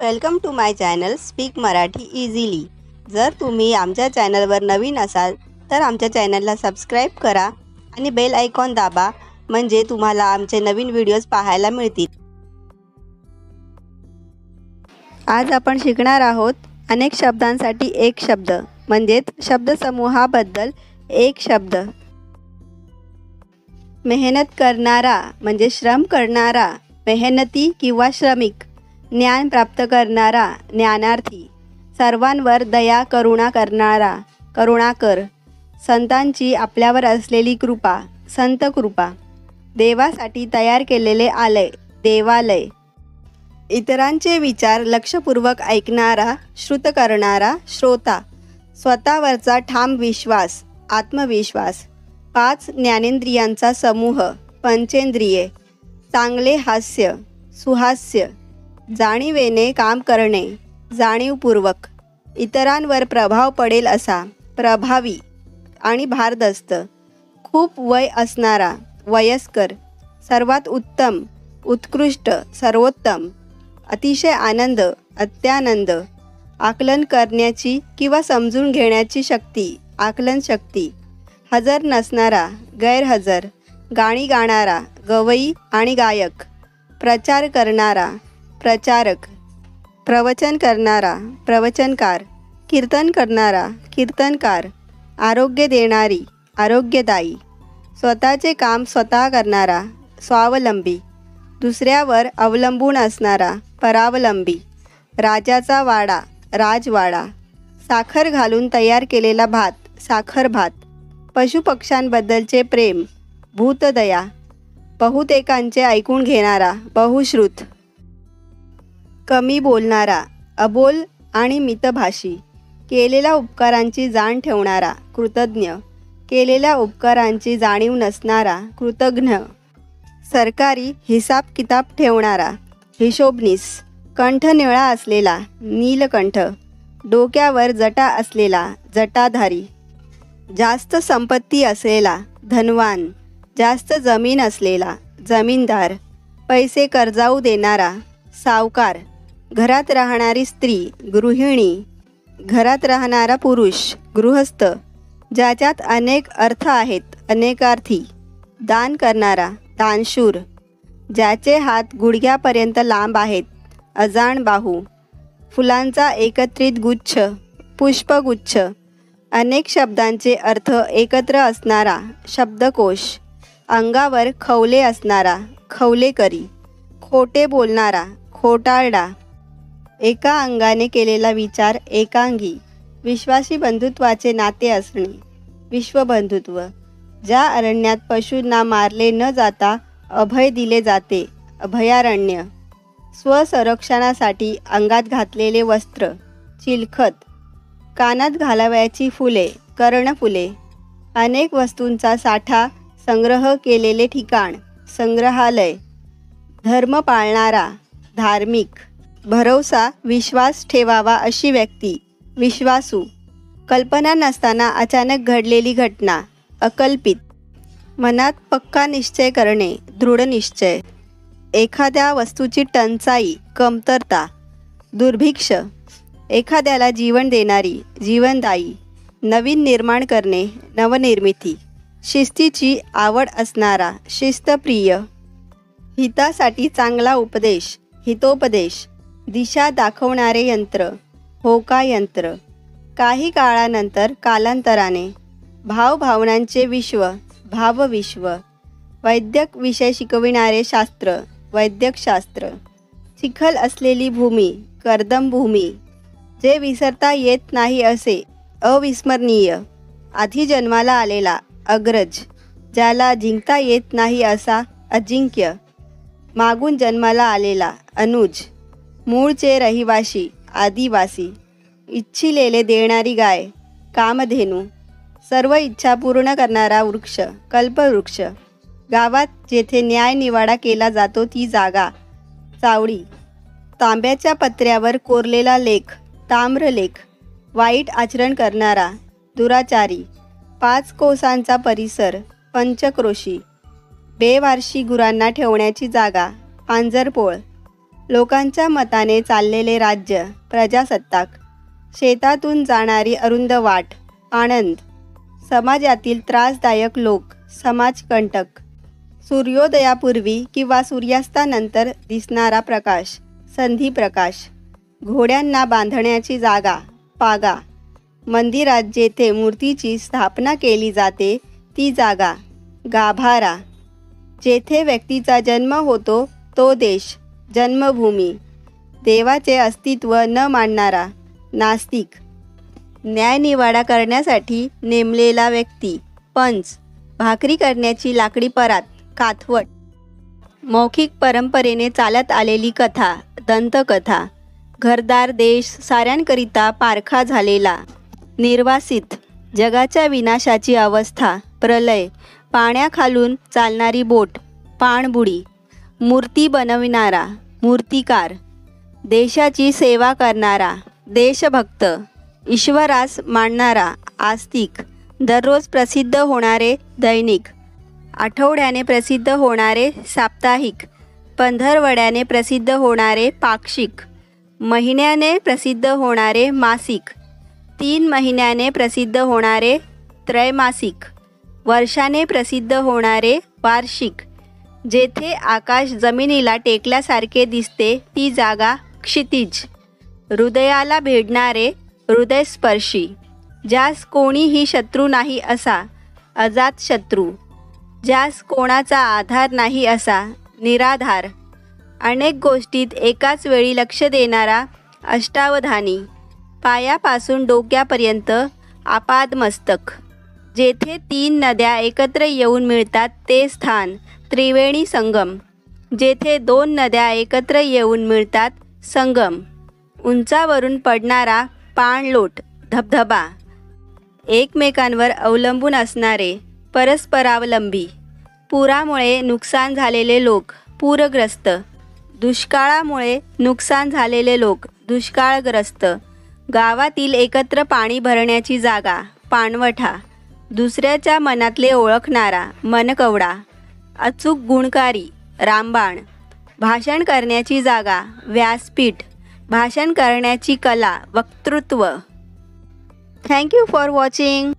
Welcome to my channel speak Marathi easily. जर तुम्ही आमच्या चॅनलवर नवीन असाल तर आमच्या चॅनलला सबस्क्राईब करा आणि बेल आयकॉन दाबा, म्हणजे तुम्हाला आमचे नवीन व्हिडिओज पाहायला मिळतील। आज आपण शिकणार आहोत अनेक शब्दांसाठी एक शब्द, म्हणजेच शब्दसमूहाबद्दल एक शब्द। मेहनत करणारा म्हणजे श्रम करणारा, मेहनती किंवा श्रमिक। ज्ञान प्राप्त करणारा, ज्ञानार्थी। सर्वांवर दया करुणा करणारा, करुणाकर। संतांची आपल्यावर असलेली कृपा, संत कृपा। देवासाठी तयार केलेले आलय, देवालय। इतरांचे विचार लक्षपूर्वक ऐकणारा, श्रुत करणारा, श्रोता। स्वतःवरचा ठाम विश्वास, आत्मविश्वास। 5 ज्ञानेंद्रियांचा समूह, पंचेंद्रिये। चांगले हास्य, सुहास्य। जाणीवेने काम करणे, जाणीवपूर्वक। इतरांवर प्रभाव पडेल असा, प्रभावी आणि भारदस्त। खूप वय असणारा, वयस्कर। सर्वात उत्तम, उत्कृष्ट, सर्वोत्तम। अतिशय आनंद, अत्यानंद। आकलन करण्याची किंवा समजून घेण्याची शक्ती, आकलन शक्ती। हजर नसणारा, गैरहजर। गाणी गाणारा, गवई आणि गायक। प्रचार करणारा, प्रचारक। प्रवचन करणारा, प्रवचनकार। कीर्तन करणारा, कीर्तनकार। आरोग्य देणारी, आरोग्यदायी। स्वतःचे काम स्वतः करणारा, स्वावलंबी। दुसऱ्यावर अवलंबून असणारा, परावलंबी। राजाचा वाडा, राजवाडा। साखर घालून तयार केलेला भात, साखर भात। पशुपक्ष्यांबद्दलचे प्रेम, भूतदया। बहुतेकांचे ऐकून घेणारा, बहुश्रुत। कमी बोलणारा, अबोल आणि मितभाषी। केलेल्या उपकारांची जाण ठेवणारा, कृतज्ञ। केलेल्या उपकारांची जाणीव नसणारा, कृतघ्न। सरकारी हिसाब किताब ठेवणारा, हिशोबनीस। कंठ निळा असलेला, नीलकंठ। डोक्यावर जटा असलेला, जटाधारी। जास्त संपत्ती असलेला, धनवान। जास्त जमीन असलेला, जमीनदार। पैसे कर्जाऊ देणारा, सावकार। घरात राहणारी स्त्री, गृहिणी। घरात राहणारा पुरुष, गृहस्थ। ज्याच्यात अनेक अर्थ आहेत, अनेकार्थी। दान करणारा, दानशूर। ज्याचे हात गुडघ्यापर्यंत लांब आहेत, अजाणबाहू। फुलांचा एकत्रित गुच्छ, पुष्पगुच्छ। अनेक शब्दांचे अर्थ एकत्र असणारा, शब्दकोश। अंगावर खवले असणारा, खवलेकरी। खोटे बोलणारा, खोटारडा। एका अंगाने केलेला विचार, एकांगी। विश्वासी बंधुत्वाचे नाते असणे, विश्वबंधुत्व। ज्या अरण्यात पशूंना मारले न जाता अभय दिले जाते, अभयारण्य। स्वसंरक्षणासाठी अंगात घातलेले वस्त्र, चिलखत। कानात घालावयाची फुले, कर्णफुले। अनेक वस्तूंचा साठा संग्रह केलेले ठिकाण, संग्रहालय। धर्म पाळणारा, धार्मिक। भरवसा, विश्वास ठेवावा अशी व्यक्ती, विश्वासू। कल्पना नसताना अचानक घडलेली घटना, अकल्पित। मनात पक्का निश्चय करणे, दृढ निश्चय। एखाद्या वस्तूची टंचाई, कमतरता। दुर्भिक्ष। एखाद्याला जीवन देणारी, जीवनदायी। नवीन निर्माण करणे, नवनिर्मिती। शिस्तीची आवड असणारा, शिस्तप्रिय। हितासाठी चांगला उपदेश, हितोपदेश। दिशा दाखवणारे यंत्र, होकायंत्र। काही काळानंतर, कालांतराने। भावभावनांचे विश्व, भावविश्व। वैद्यक विषय शिकविणारे शास्त्र, वैद्यकशास्त्र। चिखल असलेली भूमी, कर्दमभूमी। जे विसरता येत नाही असे, अविस्मरणीय। आधी जन्माला आलेला, अग्रज। ज्याला जिंकता येत नाही असा, अजिंक्य। मागून जन्माला आलेला, अनुज। मूळचे रहिवाशी, आदिवासी। इच्छिलेले देणारी गाय, कामधेनू। सर्व इच्छा पूर्ण करणारा वृक्ष, कल्पवृक्ष। गावात जेथे न्याय निवाडा केला जातो ती जागा, चावडी। तांब्याच्या पत्र्यावर कोरलेला लेख, ताम्रलेख। वाईट आचरण करणारा, दुराचारी। 5 कोसांचा परिसर, पंचक्रोशी। बेवारशी गुरांना ठेवण्याची जागा, पांजरपोळ। लोकांच्या मताने चाललेले राज्य, प्रजासत्ताक. शेतातून जाणारी अरुंद वाट, आनंद. समाजातील त्रासदायक लोक, समाजकंटक. सूर्योदयापूर्वी किंवा सूर्यास्तानंतर दिसणारा प्रकाश, संधिप्रकाश. घोड्यांना बांधण्याची जागा, पागा. मंदिरात जेथे मूर्तीची स्थापना केली जाते ती जागा, गाभारा. जेथे व्यक्तीचा जन्म होतो तो देश, जन्मभूमी. देवाचे अस्तित्व न मानणारा, नास्तिक. न्यायनिवाडा करण्यासाठी नेमलेला व्यक्ती, पंच. भाकरी करण्याची लाकडी परात, काथवट. मौखिक परंपरेने चालत आलेली कथा, दंतकथा. घरदार देश साऱ्यांकरिता पारखा झालेला, निर्वासित. जगाच्या विनाशाची अवस्था, प्रलय. पाण्याखालून चालणारी बोट, पाणबुडी. मूर्ती बनविणारा, मूर्तिकार. देशाची सेवा करणारा, देशभक्त. ईश्वरास मानणारा, आस्तिक. दररोज प्रसिद्ध होणारे दैनिक, आठवड्याने प्रसिद्ध होणारे साप्ताहिक, पंधरवड्याने प्रसिद्ध होणारे पाक्षिक, महिन्याने प्रसिद्ध होणारे मासिक, 3 महिन्याने प्रसिद्ध होणारे त्रैमासिक, वर्षाने प्रसिद्ध होणारे वार्षिक. जेथे आकाश जमिनीला टेकल्यासारखे दिसते ती जागा, क्षितिज. हृदयाला भेडणारे, हृदयस्पर्शी. ज्यास कोणीही शत्रू नाही असा, अजातशत्रू. ज्यास कोणाचा आधार नाही असा, निराधार. अनेक गोष्टीत एकाच वेळी लक्ष देणारा, अष्टावधानी. पायापासून डोक्यापर्यंत आपादमस्तक. जेथे 3 नद्या एकत्र येऊन मिळतात ते स्थान, त्रिवेणी संगम. जेथे 2 नद्या एकत्र येऊन मिळतात, संगम. उंचावरून पडणारा पाणलोट, धबधबा. एकमेकांवर अवलंबून असणारे, परस्परावलंबी. पुरामुळे नुकसान झालेले लोक, पूरग्रस्त. दुष्काळामुळे नुकसान झालेले लोक, दुष्काळग्रस्त. गावातील एकत्र पाणी भरण्याची जागा, पाणवठा. दुसऱ्याच्या मनातले ओळखणारा, मनकवडा. अचूक गुणकारी, रामबाण. भाषण करण्याची जागा, व्यासपीठ. भाषण करण्याची कला, वक्तृत्व. Thank you for watching.